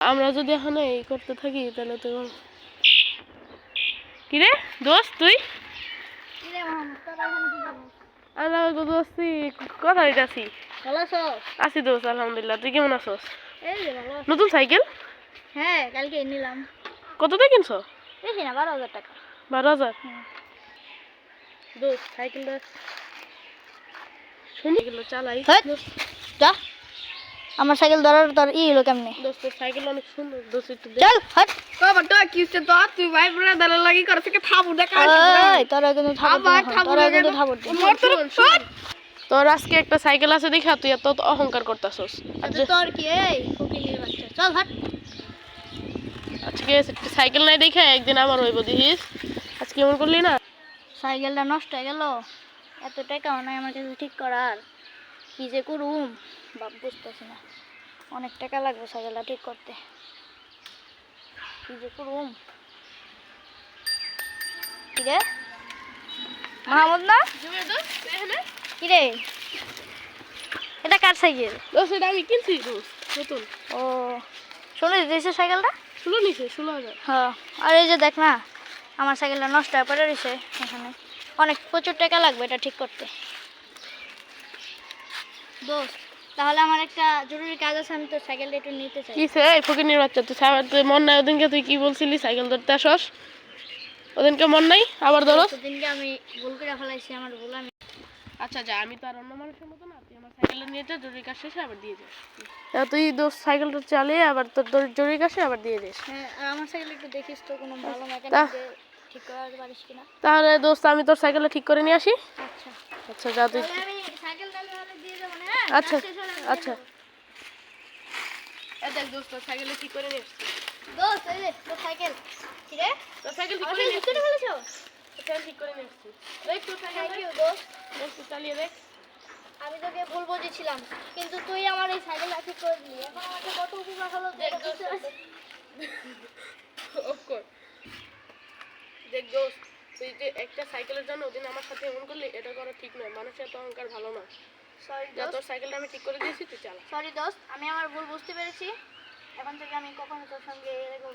আমরা যদি এখন এই করতে থাকি তাহলে তো কি রে দোস্ত তুই কথা দিতেছি আছি দোস্ত আলহামদুলিল্লাহ। তুই কেমন আছোস? নতুন সাইকেল? হ্যাঁ কালকে নিলাম। কততে কিনছো? বেশি না 12,000 টাকা। 12,000? দোস্ত সাইকেলটা সুন্দর চালাই। যা আমার সাইকেল ধরার তোর হলো কেমনে? দোস্ত সাইকেল অনেক সুন্দর দোস্ত একটু চল হট বাবা তো কি হচ্ছে তো তুই ভাই পুরা দালাল লাগি করছ কি থাবু দেখা এই তোরা কিন্তু থাবো তোর আজকে একটা সাইকেল আছে দেখা তুই এত অহংকার করতাছস। আচ্ছা তোর কি এই ফকিনের বাচ্চা চল হট। আজকে একটা সাইকেল নাই দেখে একদিন আমার হইব দিস আজকে এমন করলি না। সাইকেলটা নষ্ট হয়ে গেল, এত টাকাও নাই আমার কাছে ঠিক করার, কি যে করুম বাপ বুঝতেছি না। অনেক টাকা লাগবে সাইকেলটা ঠিক করতে, কি যে করুম। কি রে মাহমুদ না কি রে, এটা কার সাইকেল? দোস্ত এটা আমি কিনছি দোস্ত নতুন। ও শুনে দিয়েছে সাইকেলটা? 16 নিছে 16,000। হ্যাঁ আর এই যে দেখ না আমার সাইকেলটা নষ্ট হয়ে পড়ে রয়েছে এখানে, অনেক প্রচুর টাকা লাগবে এটা ঠিক করতে। দোস্ত তাহলে আমার একটা জরুরি কাজ আছে, আমি তো সাইকেলটা একটু নিতে চাই। কিসে এই ফকিনের বাচ্চা তুই মন নাই ওদিনকে তুই কি বলছিলি সাইকেল ধরতে আসস? ওদিনকে মন নাই আবার ধরস? ওদিনকে আমি ভুল করে ফেলাইছি, আমার ভুল। আমি আচ্ছা যা, আমি তো আর অন্য মানুষের মতো না, তুই আমার সাইকেলটা নিয়ে যা, জরুরি কাজ শেষে আবার দিয়ে যাস। তুই দোস্ত সাইকেলটা চালিয়ে আবার তোর জরুরি কাজে আবার দিয়ে যাস। হ্যাঁ আর আমার সাইকেল একটু দেখিস তো কোনো ভালো মেকানিক ঠিক করাতে পারিস কিনা। তাহলে দোস্ত আমি তোর সাইকেলটা ঠিক করে নিয়ে আসি। আচ্ছা আচ্ছা যা তুই। আমি সাইকেলটা দিয়ে যাব না। হ্যাঁ আচ্ছা আচ্ছা দেখ দোস্ত সাইকেলটা ঠিক করে নিয়ে আসছি। দোস্ত এই যে তোর সাইকেল। কি রে তোর সাইকেল ঠিক করে নিয়ে আসছি। সাইকেল ঠিক করে নিয়ে আসছি। দেখ তোর সাইকেল দোস্ত দোস্ত চালিয়ে দেখ। আমি তোকে ভুল বুঝেছিলাম কিন্তু তুই আমার এই সাইকেল ঠিক করে দিলি, এখন আমাকে কত উপকার হলো। দেখ দোস্ত দেখ দোস্ত তুই যে একটা সাইকেলের জন্য ওদিন আমার সাথে এমন করলি, এটা করা ঠিক নয়, মানুষের এত অহংকার ভালো না। সরি যা দোস্ত, তোর সাইকেলটা আমি ঠিক করে দিয়েছি তুই চালা। সরি দোস্ত, আমি আমার ভুল বুঝতে পেরেছি, এখন থেকে আমি কখনো তোর সঙ্গে এরকম